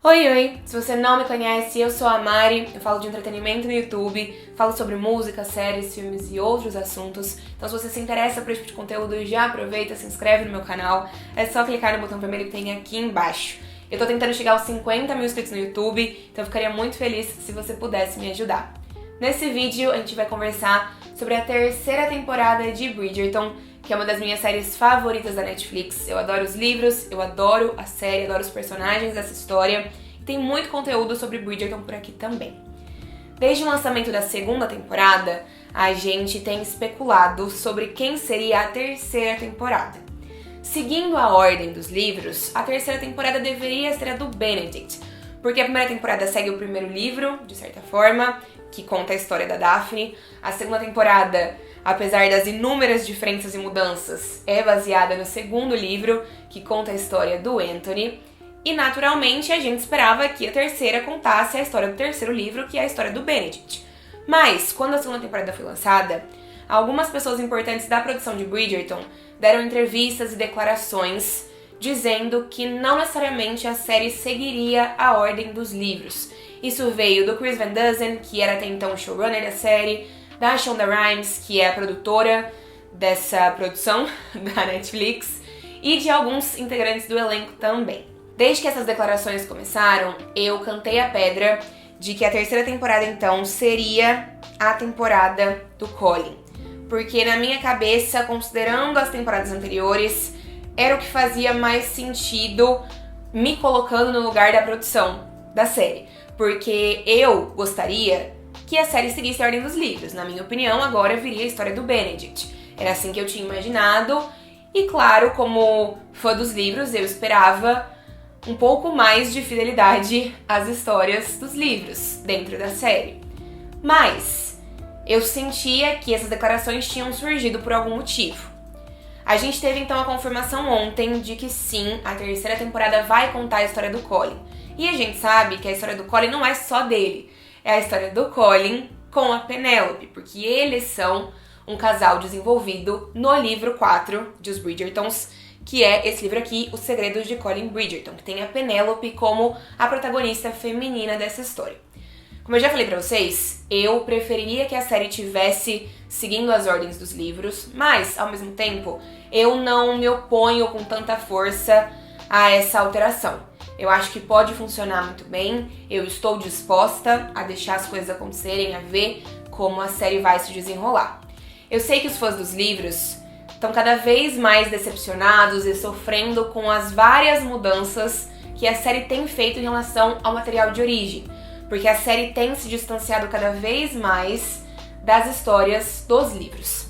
Oi, oi! Se você não me conhece, eu sou a Mari, eu falo de entretenimento no YouTube, falo sobre música, séries, filmes e outros assuntos. Então se você se interessa por esse tipo de conteúdo, já aproveita, se inscreve no meu canal, é só clicar no botão vermelho que tem aqui embaixo. Eu tô tentando chegar aos 50 mil inscritos no YouTube, então eu ficaria muito feliz se você pudesse me ajudar. Nesse vídeo a gente vai conversar sobre a terceira temporada de Bridgerton, que é uma das minhas séries favoritas da Netflix. Eu adoro os livros, eu adoro a série, adoro os personagens dessa história. E tem muito conteúdo sobre Bridgerton por aqui também. Desde o lançamento da segunda temporada, a gente tem especulado sobre quem seria a terceira temporada. Seguindo a ordem dos livros, a terceira temporada deveria ser a do Benedict, porque a primeira temporada segue o primeiro livro, de certa forma, que conta a história da Daphne. A segunda temporada, apesar das inúmeras diferenças e mudanças, é baseada no segundo livro, que conta a história do Anthony. E, naturalmente, a gente esperava que a terceira contasse a história do terceiro livro, que é a história do Benedict. Mas, quando a segunda temporada foi lançada, algumas pessoas importantes da produção de Bridgerton deram entrevistas e declarações dizendo que não necessariamente a série seguiria a ordem dos livros. Isso veio do Chris Van Dusen, que era até então o showrunner da série, da Shonda Rhimes, que é a produtora dessa produção da Netflix, e de alguns integrantes do elenco também. Desde que essas declarações começaram, eu cantei a pedra de que a terceira temporada, então, seria a temporada do Colin. Porque na minha cabeça, considerando as temporadas anteriores, era o que fazia mais sentido me colocando no lugar da produção da série. Porque eu gostaria que a série seguisse a ordem dos livros. Na minha opinião, agora viria a história do Benedict. Era assim que eu tinha imaginado. E claro, como fã dos livros, eu esperava um pouco mais de fidelidade às histórias dos livros dentro da série. Mas eu sentia que essas declarações tinham surgido por algum motivo. A gente teve então a confirmação ontem de que sim, a terceira temporada vai contar a história do Colin. E a gente sabe que a história do Colin não é só dele. É a história do Colin com a Penélope, porque eles são um casal desenvolvido no livro 4 de Os Bridgertons, que é esse livro aqui, Os Segredos de Colin Bridgerton, que tem a Penélope como a protagonista feminina dessa história. Como eu já falei pra vocês, eu preferiria que a série tivesse seguindo as ordens dos livros, mas, ao mesmo tempo, eu não me oponho com tanta força a essa alteração. Eu acho que pode funcionar muito bem, eu estou disposta a deixar as coisas acontecerem, a ver como a série vai se desenrolar. Eu sei que os fãs dos livros estão cada vez mais decepcionados e sofrendo com as várias mudanças que a série tem feito em relação ao material de origem, porque a série tem se distanciado cada vez mais das histórias dos livros.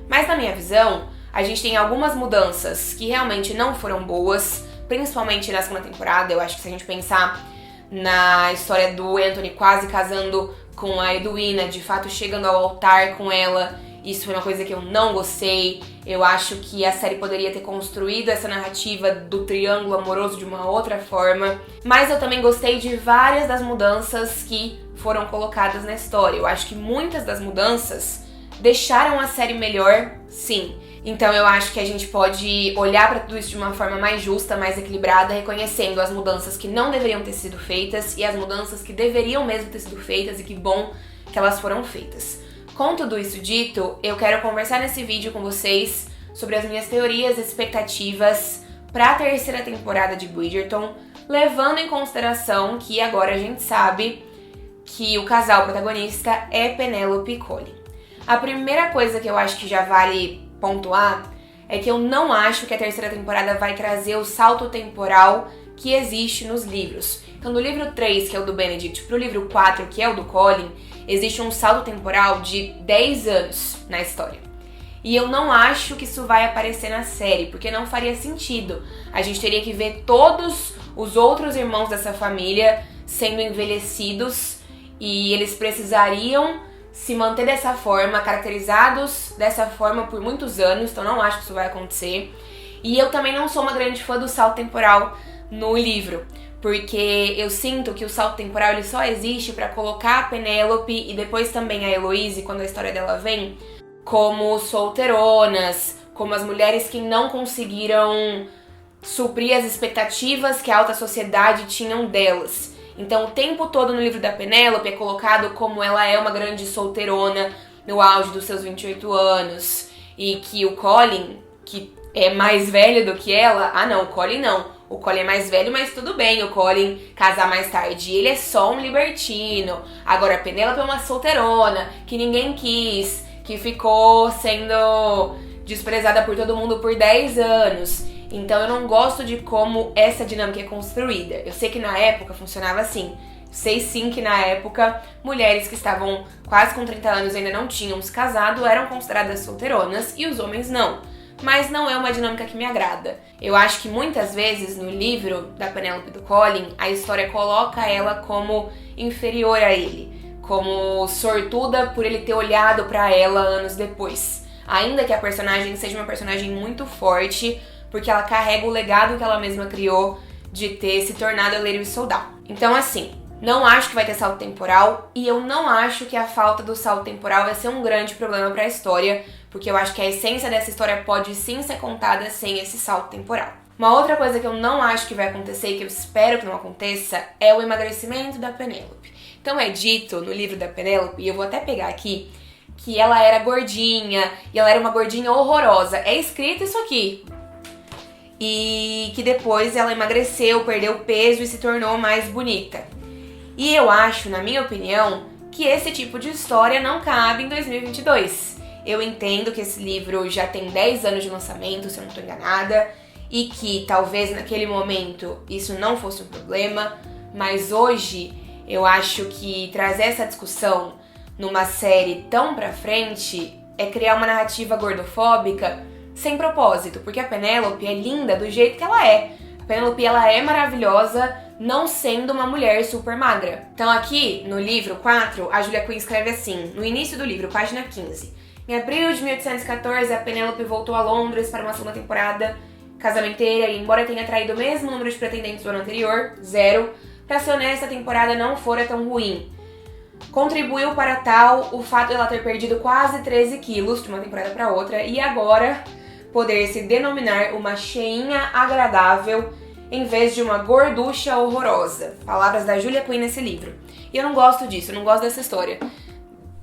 Mas na minha visão, a gente tem algumas mudanças que realmente não foram boas, principalmente na segunda temporada. Eu acho que se a gente pensar na história do Anthony quase casando com a Edwina, de fato chegando ao altar com ela, isso foi uma coisa que eu não gostei. Eu acho que a série poderia ter construído essa narrativa do triângulo amoroso de uma outra forma. Mas eu também gostei de várias das mudanças que foram colocadas na história. Eu acho que muitas das mudanças deixaram a série melhor, sim. Então eu acho que a gente pode olhar para tudo isso de uma forma mais justa, mais equilibrada, reconhecendo as mudanças que não deveriam ter sido feitas e as mudanças que deveriam mesmo ter sido feitas, e que bom que elas foram feitas. Com tudo isso dito, eu quero conversar nesse vídeo com vocês sobre as minhas teorias e expectativas para a terceira temporada de Bridgerton, levando em consideração que agora a gente sabe que o casal protagonista é Penélope e Colin. A primeira coisa que eu acho que já vale pontuar é que eu não acho que a terceira temporada vai trazer o salto temporal que existe nos livros. Então, do livro 3, que é o do Benedict, pro livro 4, que é o do Colin, existe um salto temporal de 10 anos na história. E eu não acho que isso vai aparecer na série, porque não faria sentido. A gente teria que ver todos os outros irmãos dessa família sendo envelhecidos e eles precisariam se manter dessa forma, caracterizados dessa forma por muitos anos, então não acho que isso vai acontecer. E eu também não sou uma grande fã do salto temporal no livro, porque eu sinto que o salto temporal ele só existe pra colocar a Penélope e depois também a Heloise, quando a história dela vem, como solteironas, como as mulheres que não conseguiram suprir as expectativas que a alta sociedade tinham delas. Então o tempo todo no livro da Penélope é colocado como ela é uma grande solteirona no auge dos seus 28 anos. E que o Colin, que é mais velho do que ela... Ah não, o Colin não. O Colin é mais velho, mas tudo bem o Colin casar mais tarde. Ele é só um libertino. Agora a Penélope é uma solteirona, que ninguém quis, que ficou sendo desprezada por todo mundo por 10 anos. Então eu não gosto de como essa dinâmica é construída. Eu sei que na época funcionava assim. Sei sim que na época, mulheres que estavam quase com 30 anos e ainda não tinham se casado eram consideradas solteironas e os homens não. Mas não é uma dinâmica que me agrada. Eu acho que muitas vezes no livro da Penélope e do Colin, a história coloca ela como inferior a ele, como sortuda por ele ter olhado pra ela anos depois. Ainda que a personagem seja uma personagem muito forte, porque ela carrega o legado que ela mesma criou de ter se tornado a Lady Whistledown. Então assim, não acho que vai ter salto temporal e eu não acho que a falta do salto temporal vai ser um grande problema pra história, porque eu acho que a essência dessa história pode sim ser contada sem esse salto temporal. Uma outra coisa que eu não acho que vai acontecer e que eu espero que não aconteça é o emagrecimento da Penélope. Então é dito no livro da Penélope, e eu vou até pegar aqui, que ela era gordinha e ela era uma gordinha horrorosa. É escrito isso aqui. E que depois ela emagreceu, perdeu peso e se tornou mais bonita. E eu acho, na minha opinião, que esse tipo de história não cabe em 2022. Eu entendo que esse livro já tem 10 anos de lançamento, se eu não estou enganada, e que talvez naquele momento isso não fosse um problema, mas hoje eu acho que trazer essa discussão numa série tão pra frente é criar uma narrativa gordofóbica sem propósito, porque a Penélope é linda do jeito que ela é. A Penélope, ela é maravilhosa, não sendo uma mulher super magra. Então aqui, no livro 4, a Julia Quinn escreve assim, no início do livro, página 15. Em abril de 1814, a Penélope voltou a Londres para uma segunda temporada casamenteira e, embora tenha atraído o mesmo número de pretendentes do ano anterior, 0, pra ser honesta, a temporada não fora tão ruim. Contribuiu para tal o fato de ela ter perdido quase 13 quilos de uma temporada para outra e agora poder se denominar uma cheinha agradável em vez de uma gorducha horrorosa. Palavras da Julia Quinn nesse livro. E eu não gosto disso, eu não gosto dessa história,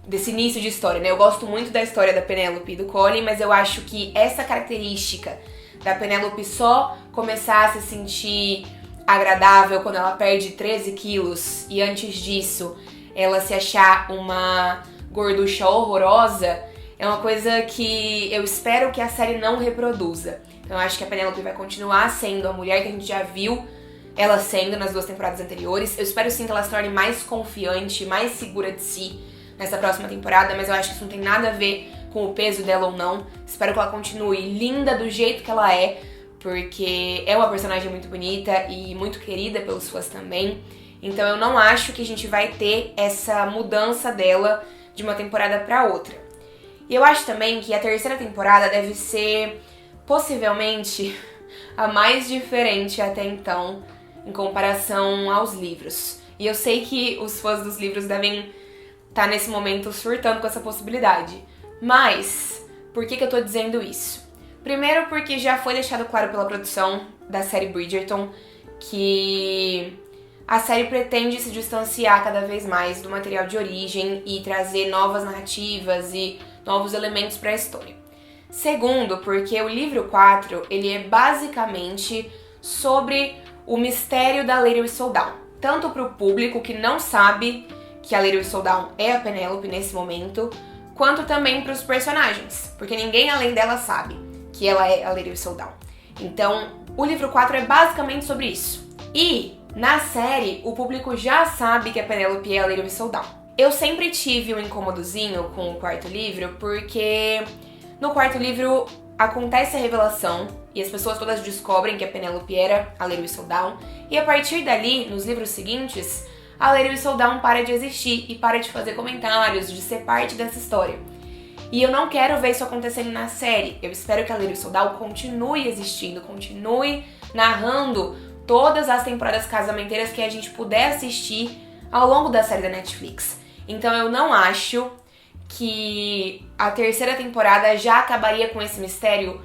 desse início de história, né? Eu gosto muito da história da Penélope e do Colin, mas eu acho que essa característica da Penélope só começar a se sentir agradável quando ela perde 13 quilos e antes disso ela se achar uma gorducha horrorosa é uma coisa que eu espero que a série não reproduza. Então eu acho que a Penélope vai continuar sendo a mulher que a gente já viu ela sendo nas 2 temporadas anteriores. Eu espero sim que ela se torne mais confiante, mais segura de si nessa próxima temporada, mas eu acho que isso não tem nada a ver com o peso dela ou não. Espero que ela continue linda do jeito que ela é, porque é uma personagem muito bonita e muito querida pelos fãs também. Então eu não acho que a gente vai ter essa mudança dela de uma temporada pra outra. E eu acho também que a terceira temporada deve ser, possivelmente, a mais diferente até então, em comparação aos livros. E eu sei que os fãs dos livros devem estar nesse momento surtando com essa possibilidade. Mas, por que eu tô dizendo isso? Primeiro porque já foi deixado claro pela produção da série Bridgerton que a série pretende se distanciar cada vez mais do material de origem e trazer novas narrativas e novos elementos para a história. Segundo, porque o livro 4, ele é basicamente sobre o mistério da Lady Whistledown. Tanto para o público que não sabe que a Lady Whistledown é a Penélope nesse momento, quanto também para os personagens, porque ninguém além dela sabe que ela é a Lady Whistledown. Então, o livro 4 é basicamente sobre isso. E na série, o público já sabe que a Penélope é a Lady Whistledown. Eu sempre tive um incômodozinho com o quarto livro, porque no quarto livro acontece a revelação e as pessoas todas descobrem que a Penélope era a Lady Whistledown, e a partir dali, nos livros seguintes, a Lady Whistledown para de existir e para de fazer comentários, de ser parte dessa história. E eu não quero ver isso acontecendo na série. Eu espero que a Lady Whistledown continue existindo, continue narrando todas as temporadas casamenteiras que a gente puder assistir ao longo da série da Netflix. Então eu não acho que a terceira temporada já acabaria com esse mistério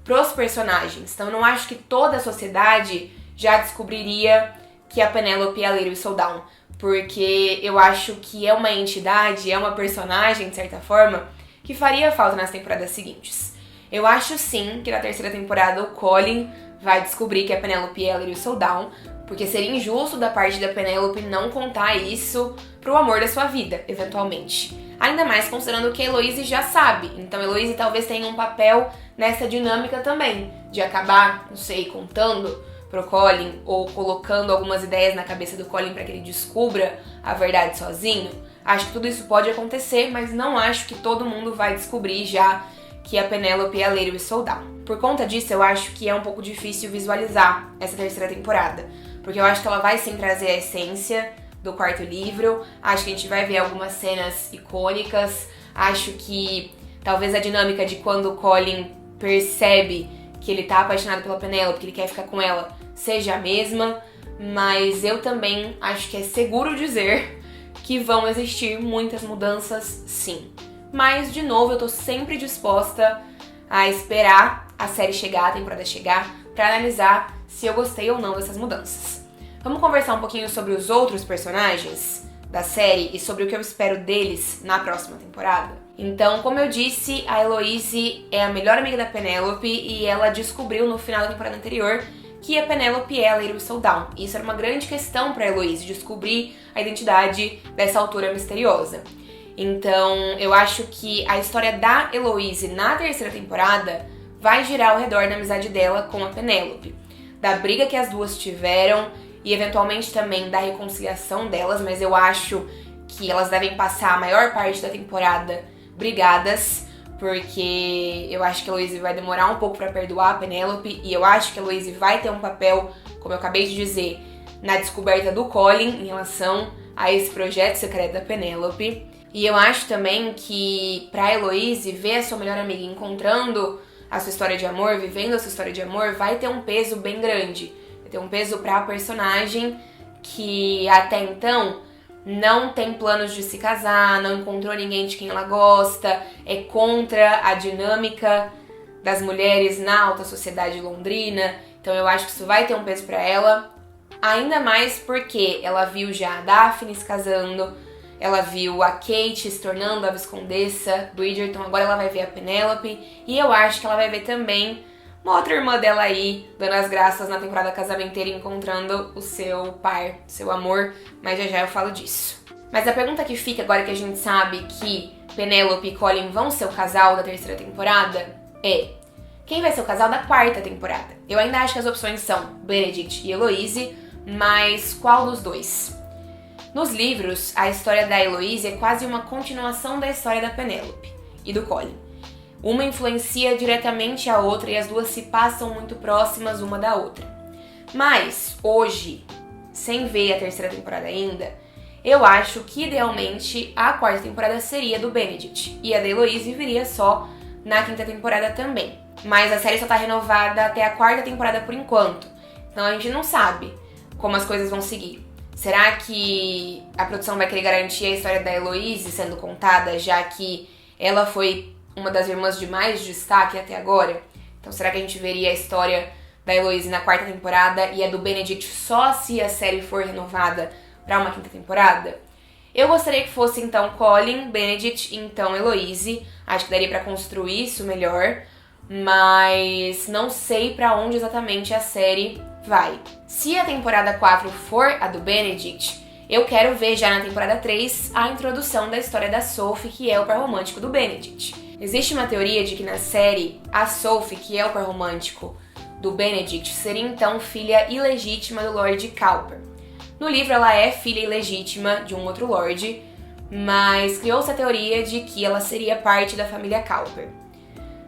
pros personagens. Então eu não acho que toda a sociedade já descobriria que a Penélope é a Lady Whistledown, porque eu acho que é uma entidade, é uma personagem, de certa forma, que faria falta nas temporadas seguintes. Eu acho sim que na terceira temporada o Colin vai descobrir que a Penélope é a Lady Whistledown, porque seria injusto da parte da Penélope não contar isso pro amor da sua vida, eventualmente. Ainda mais considerando que a Heloise já sabe, então a Heloise talvez tenha um papel nessa dinâmica também, de acabar, não sei, contando pro Colin ou colocando algumas ideias na cabeça do Colin para que ele descubra a verdade sozinho. Acho que tudo isso pode acontecer, mas não acho que todo mundo vai descobrir já que a Penélope é a Lady Whistledown. Por conta disso, eu acho que é um pouco difícil visualizar essa terceira temporada, porque eu acho que ela vai sim trazer a essência do quarto livro, acho que a gente vai ver algumas cenas icônicas, acho que talvez a dinâmica de quando o Colin percebe que ele tá apaixonado pela Penélope, que ele quer ficar com ela, seja a mesma, mas eu também acho que é seguro dizer que vão existir muitas mudanças, sim. Mas, de novo, eu tô sempre disposta a esperar a série chegar, a temporada chegar, pra analisar se eu gostei ou não dessas mudanças. Vamos conversar um pouquinho sobre os outros personagens da série e sobre o que eu espero deles na próxima temporada? Então, como eu disse, a Heloise é a melhor amiga da Penélope e ela descobriu no final da temporada anterior que a Penélope é a Lady Whistledown. Isso era uma grande questão pra Heloise, descobrir a identidade dessa autora misteriosa. Então, eu acho que a história da Heloise na terceira temporada vai girar ao redor da amizade dela com a Penélope, da briga que as duas tiveram e eventualmente também da reconciliação delas, mas eu acho que elas devem passar a maior parte da temporada brigadas, porque eu acho que a Heloise vai demorar um pouco pra perdoar a Penélope e eu acho que a Heloise vai ter um papel, como eu acabei de dizer, na descoberta do Colin em relação a esse projeto secreto da Penélope. E eu acho também que pra Heloise ver a sua melhor amiga encontrando a sua história de amor, vivendo a sua história de amor, vai ter um peso bem grande. Vai ter um peso pra personagem que até então não tem planos de se casar, não encontrou ninguém de quem ela gosta, é contra a dinâmica das mulheres na alta sociedade londrina. Então eu acho que isso vai ter um peso pra ela, ainda mais porque ela viu já a Daphne se casando, ela viu a Kate se tornando a Viscondessa Bridgerton, agora ela vai ver a Penélope e eu acho que ela vai ver também uma outra irmã dela aí, dando as graças na temporada casamenteira e encontrando o seu par, seu amor, mas já eu falo disso. Mas a pergunta que fica agora que a gente sabe que Penélope e Colin vão ser o casal da terceira temporada é: quem vai ser o casal da quarta temporada? Eu ainda acho que as opções são Benedict e Heloise, mas qual dos dois? Nos livros, a história da Heloise é quase uma continuação da história da Penélope e do Colin. Uma influencia diretamente a outra e as duas se passam muito próximas uma da outra. Mas, hoje, sem ver a terceira temporada ainda, eu acho que idealmente a quarta temporada seria do Benedict e a da Heloise viria só na quinta temporada também. Mas a série só tá renovada até a quarta temporada por enquanto, então a gente não sabe como as coisas vão seguir. Será que a produção vai querer garantir a história da Heloise sendo contada, já que ela foi uma das irmãs de mais destaque até agora? Então será que a gente veria a história da Heloise na quarta temporada e a do Benedict só se a série for renovada para uma quinta temporada? Eu gostaria que fosse então Colin, Benedict e então Heloise. Acho que daria para construir isso melhor, mas não sei para onde exatamente a série vai. Se a temporada 4 for a do Benedict, eu quero ver já na temporada 3 a introdução da história da Sophie, que é o par romântico do Benedict. Existe uma teoria de que na série, a Sophie, que é o par romântico do Benedict, seria então filha ilegítima do Lord Cowper. No livro ela é filha ilegítima de um outro Lord, mas criou-se a teoria de que ela seria parte da família Cowper.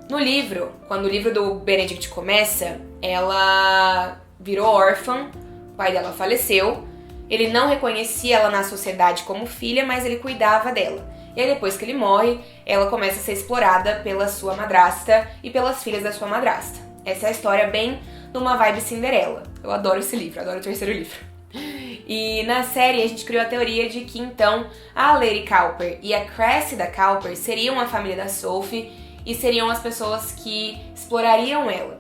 No livro, quando o livro do Benedict começa, ela virou órfã, o pai dela faleceu, ele não reconhecia ela na sociedade como filha, mas ele cuidava dela. E aí depois que ele morre, ela começa a ser explorada pela sua madrasta e pelas filhas da sua madrasta. Essa é a história bem numa vibe Cinderela. Eu adoro esse livro, adoro o terceiro livro. E na série a gente criou a teoria de que então a Lady Cowper e a Cressida Cowper seriam a família da Sophie e seriam as pessoas que explorariam ela.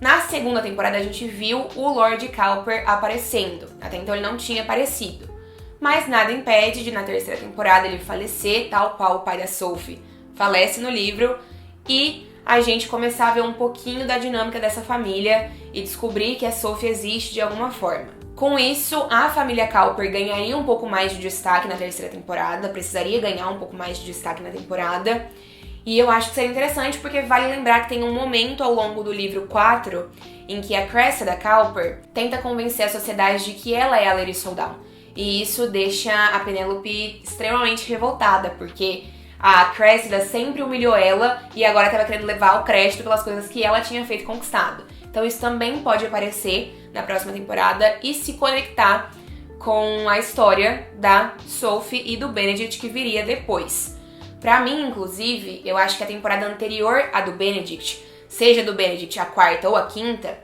Na segunda temporada a gente viu o Lord Cowper aparecendo, até então ele não tinha aparecido. Mas nada impede de na terceira temporada ele falecer, tal qual o pai da Sophie falece no livro, e a gente começar a ver um pouquinho da dinâmica dessa família e descobrir que a Sophie existe de alguma forma. Com isso, a família Cowper ganharia um pouco mais de destaque na terceira temporada, precisaria ganhar um pouco mais de destaque na temporada. E eu acho que seria interessante porque vale lembrar que tem um momento ao longo do livro 4 em que a Cressida Cowper tenta convencer a sociedade de que ela é a Lady Soldown. E isso deixa a Penelope extremamente revoltada, porque a Cressida sempre humilhou ela e agora estava querendo levar o crédito pelas coisas que ela tinha feito e conquistado. Então isso também pode aparecer na próxima temporada e se conectar com a história da Sophie e do Benedict que viria depois. Pra mim, inclusive, eu acho que a temporada anterior à do Benedict, seja do Benedict a quarta ou a quinta,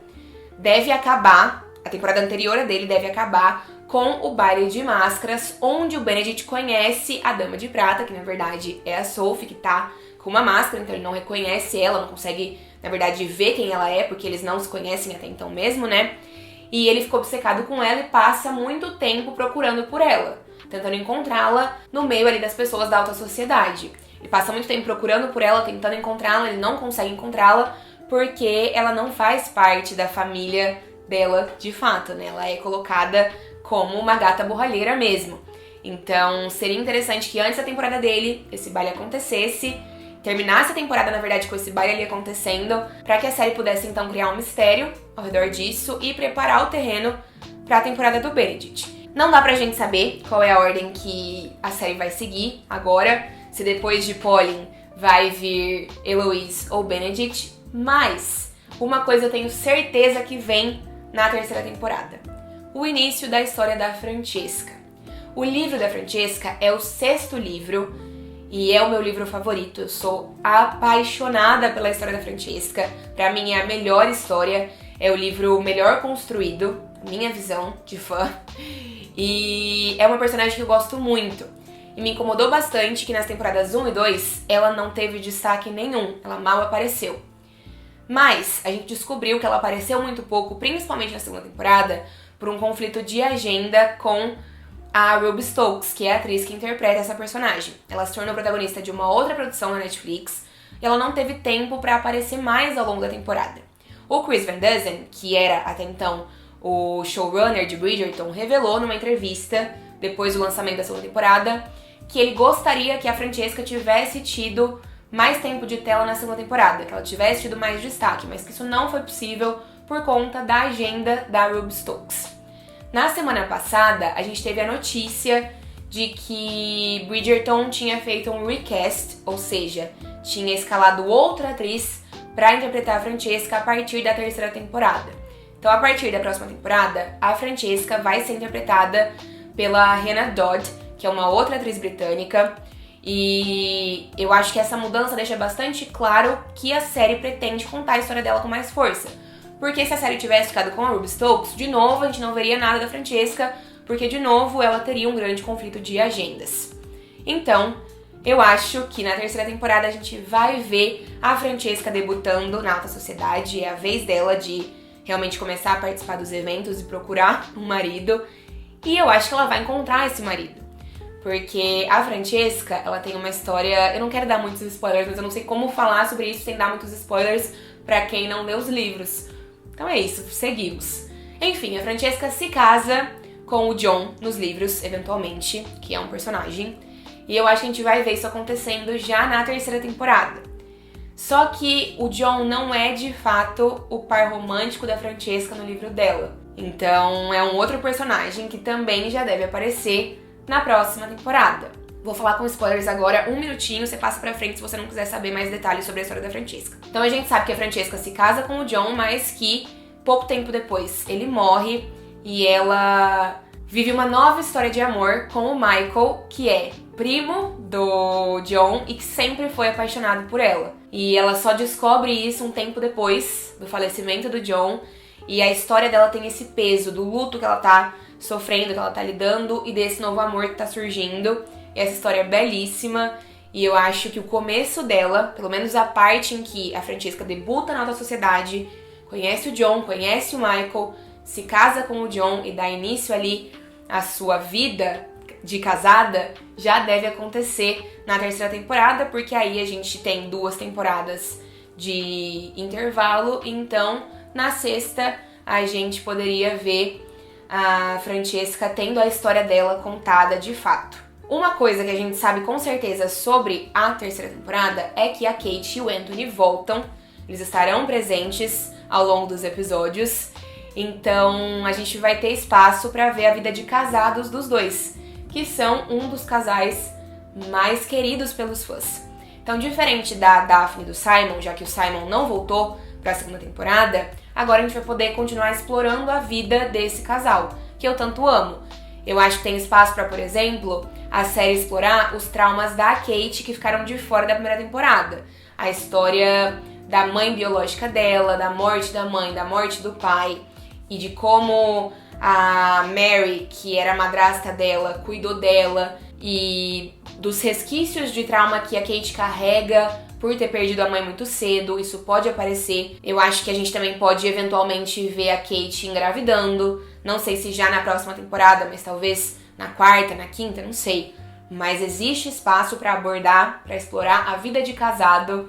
deve acabar, a temporada anterior a dele deve acabar com o baile de máscaras, onde o Benedict conhece a Dama de Prata, que na verdade é a Sophie, que tá com uma máscara, então ele não reconhece ela, não consegue, na verdade, ver quem ela é, porque eles não se conhecem até então mesmo, né? E ele ficou obcecado com ela e passa muito tempo procurando por ela, tentando encontrá-la no meio ali das pessoas da alta sociedade. Ele passa muito tempo procurando por ela, tentando encontrá-la, ele não consegue encontrá-la porque ela não faz parte da família dela de fato, né? Ela é colocada como uma gata borralheira mesmo. Então seria interessante que antes da temporada dele, esse baile acontecesse, terminasse a temporada, na verdade, com esse baile ali acontecendo, pra que a série pudesse então criar um mistério ao redor disso e preparar o terreno pra temporada do Benedict. Não dá pra gente saber qual é a ordem que a série vai seguir agora, se depois de Pauline vai vir Eloise ou Benedict, mas uma coisa eu tenho certeza que vem na terceira temporada: o início da história da Francesca. O livro da Francesca é o 6º livro e é o meu livro favorito. Eu sou apaixonada pela história da Francesca. Pra mim é a melhor história, é o livro melhor construído, minha visão de fã. E é uma personagem que eu gosto muito. E me incomodou bastante que nas temporadas 1 e 2 ela não teve destaque nenhum, ela mal apareceu. Mas a gente descobriu que ela apareceu muito pouco, principalmente na segunda temporada, por um conflito de agenda com a Ruby Stokes, que é a atriz que interpreta essa personagem. Ela se tornou protagonista de uma outra produção na Netflix e ela não teve tempo para aparecer mais ao longo da temporada. O Chris Van Dusen, que era até então o showrunner de Bridgerton, revelou numa entrevista, depois do lançamento da segunda temporada, que ele gostaria que a Francesca tivesse tido mais tempo de tela na segunda temporada, que ela tivesse tido mais destaque, mas que isso não foi possível por conta da agenda da Ruby Stokes. Na semana passada, a gente teve a notícia de que Bridgerton tinha feito um recast, ou seja, tinha escalado outra atriz para interpretar a Francesca a partir da terceira temporada. Então, a partir da próxima temporada, a Francesca vai ser interpretada pela Hannah Dodd, que é uma outra atriz britânica, e eu acho que essa mudança deixa bastante claro que a série pretende contar a história dela com mais força. Porque se a série tivesse ficado com a Ruby Stokes, de novo a gente não veria nada da Francesca, porque de novo ela teria um grande conflito de agendas. Então, eu acho que na terceira temporada a gente vai ver a Francesca debutando na alta sociedade, é a vez dela de realmente começar a participar dos eventos e procurar um marido, e eu acho que ela vai encontrar esse marido. Porque a Francesca, ela tem uma história... Eu não quero dar muitos spoilers, mas eu não sei como falar sobre isso sem dar muitos spoilers pra quem não lê os livros. Então é isso, seguimos. Enfim, a Francesca se casa com o John nos livros, eventualmente, que é um personagem. E eu acho que a gente vai ver isso acontecendo já na terceira temporada. Só que o John não é, de fato, o par romântico da Francesca no livro dela. Então é um outro personagem que também já deve aparecer na próxima temporada. Vou falar com spoilers agora, um minutinho, você passa pra frente se você não quiser saber mais detalhes sobre a história da Francesca. Então a gente sabe que a Francesca se casa com o John, mas que pouco tempo depois ele morre e ela vive uma nova história de amor com o Michael, que é primo do John e que sempre foi apaixonado por ela. E ela só descobre isso um tempo depois do falecimento do John, e a história dela tem esse peso do luto que ela tá sofrendo, que ela tá lidando, e desse novo amor que tá surgindo. E essa história é belíssima E eu acho que o começo dela, pelo menos a parte em que a Francesca debuta na alta sociedade, conhece o John, conhece o Michael, se casa com o John e dá início ali à sua vida de casada, já deve acontecer na terceira temporada, porque aí a gente tem 2 temporadas de intervalo, então na sexta a gente poderia ver a Francesca tendo a história dela contada de fato. Uma coisa que a gente sabe com certeza sobre a terceira temporada é que a Kate e o Anthony voltam, eles estarão presentes ao longo dos episódios, então a gente vai ter espaço para ver a vida de casados dos dois, que são um dos casais mais queridos pelos fãs. Então, diferente da Daphne e do Simon, já que o Simon não voltou para a segunda temporada, agora a gente vai poder continuar explorando a vida desse casal, que eu tanto amo. Eu acho que tem espaço para, por exemplo, a série explorar os traumas da Kate que ficaram de fora da primeira temporada. A história da mãe biológica dela, da morte da mãe, da morte do pai, e de como a Mary, que era a madrasta dela, cuidou dela, e dos resquícios de trauma que a Kate carrega por ter perdido a mãe muito cedo. Isso pode aparecer. Eu acho que a gente também pode eventualmente ver a Kate engravidando. Não sei se já na próxima temporada, mas talvez na quarta, na quinta, não sei. Mas existe espaço para abordar, para explorar a vida de casado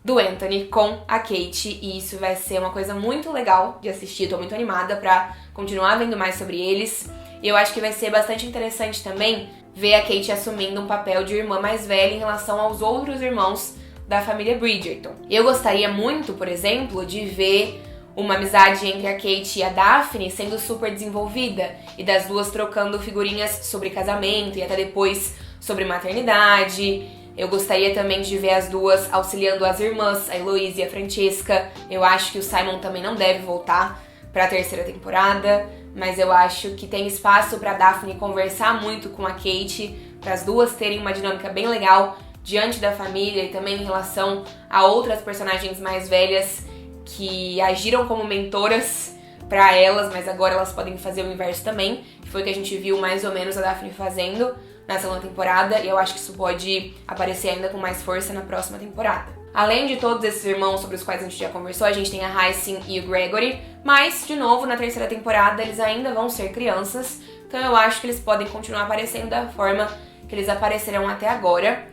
do Anthony com a Kate, e isso vai ser uma coisa muito legal de assistir. Tô muito animada pra continuar vendo mais sobre eles. E eu acho que vai ser bastante interessante também ver a Kate assumindo um papel de irmã mais velha em relação aos outros irmãos da família Bridgerton. Eu gostaria muito, por exemplo, de ver uma amizade entre a Kate e a Daphne sendo super desenvolvida, e das duas trocando figurinhas sobre casamento e até depois sobre maternidade. Eu gostaria também de ver as duas auxiliando as irmãs, a Heloise e a Francesca. Eu acho que o Simon também não deve voltar para a terceira temporada, mas eu acho que tem espaço para Daphne conversar muito com a Kate, para as duas terem uma dinâmica bem legal diante da família e também em relação a outras personagens mais velhas que agiram como mentoras para elas, mas agora elas podem fazer o inverso também, que foi o que a gente viu mais ou menos a Daphne fazendo na segunda temporada, e eu acho que isso pode aparecer ainda com mais força na próxima temporada. Além de todos esses irmãos sobre os quais a gente já conversou, a gente tem a Hyacinth e o Gregory, mas, de novo, na terceira temporada eles ainda vão ser crianças, então eu acho que eles podem continuar aparecendo da forma que eles apareceram até agora.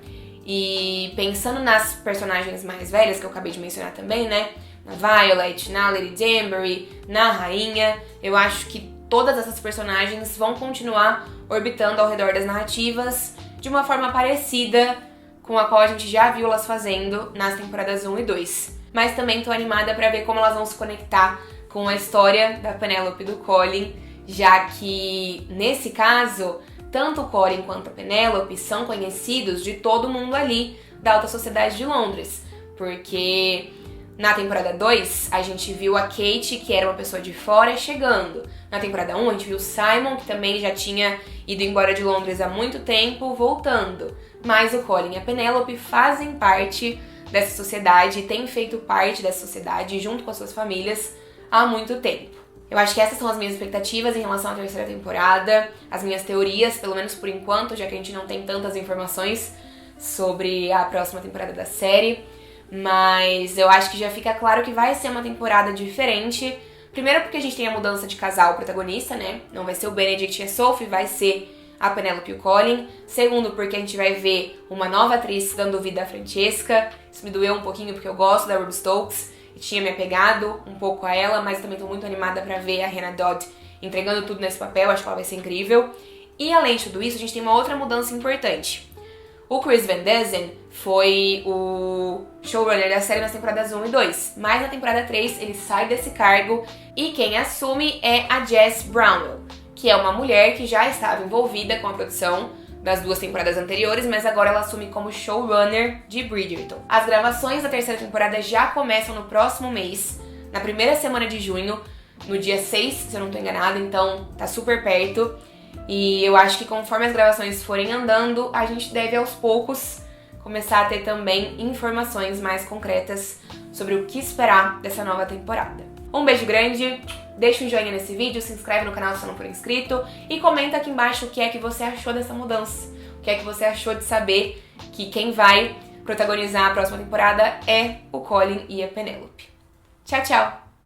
E pensando nas personagens mais velhas, que eu acabei de mencionar também, né, na Violet, na Lady Danbury, na Rainha, eu acho que todas essas personagens vão continuar orbitando ao redor das narrativas de uma forma parecida com a qual a gente já viu elas fazendo nas temporadas 1 e 2. Mas também tô animada pra ver como elas vão se conectar com a história da Penelope e do Colin, já que, nesse caso, tanto o Colin quanto a Penelope são conhecidos de todo mundo ali da alta sociedade de Londres, porque na temporada 2, a gente viu a Kate, que era uma pessoa de fora, chegando. Na temporada 1, a gente viu o Simon, que também já tinha ido embora de Londres há muito tempo, voltando. Mas o Colin e a Penelope fazem parte dessa sociedade, têm feito parte dessa sociedade junto com as suas famílias há muito tempo. Eu acho que essas são as minhas expectativas em relação à terceira temporada, as minhas teorias, pelo menos por enquanto, já que a gente não tem tantas informações sobre a próxima temporada da série. Mas eu acho que já fica claro que vai ser uma temporada diferente. Primeiro porque a gente tem a mudança de casal protagonista, né? Não vai ser o Benedict e a Sophie, vai ser a Penelope e o Colin. Segundo porque a gente vai ver uma nova atriz dando vida à Francesca. Isso me doeu um pouquinho porque eu gosto da Ruby Stokes e tinha me apegado um pouco a ela, mas também tô muito animada pra ver a Hannah Dodd entregando tudo nesse papel, acho que ela vai ser incrível. E além de tudo isso, a gente tem uma outra mudança importante. O Chris Van Dezen foi o showrunner da série nas temporadas 1 e 2, mas na temporada 3 ele sai desse cargo e quem assume é a Jess Brownell, que é uma mulher que já estava envolvida com a produção das 2 temporadas anteriores, mas agora ela assume como showrunner de Bridgerton. As gravações da terceira temporada já começam no próximo mês, na primeira semana de junho, no dia 6, se eu não tô enganada, então tá super perto. E eu acho que conforme as gravações forem andando, a gente deve aos poucos começar a ter também informações mais concretas sobre o que esperar dessa nova temporada. Um beijo grande, deixa um joinha nesse vídeo, se inscreve no canal se não for inscrito e comenta aqui embaixo o que é que você achou dessa mudança. que é que você achou de saber que quem vai protagonizar a próxima temporada é o Colin e a Penélope. Tchau, tchau!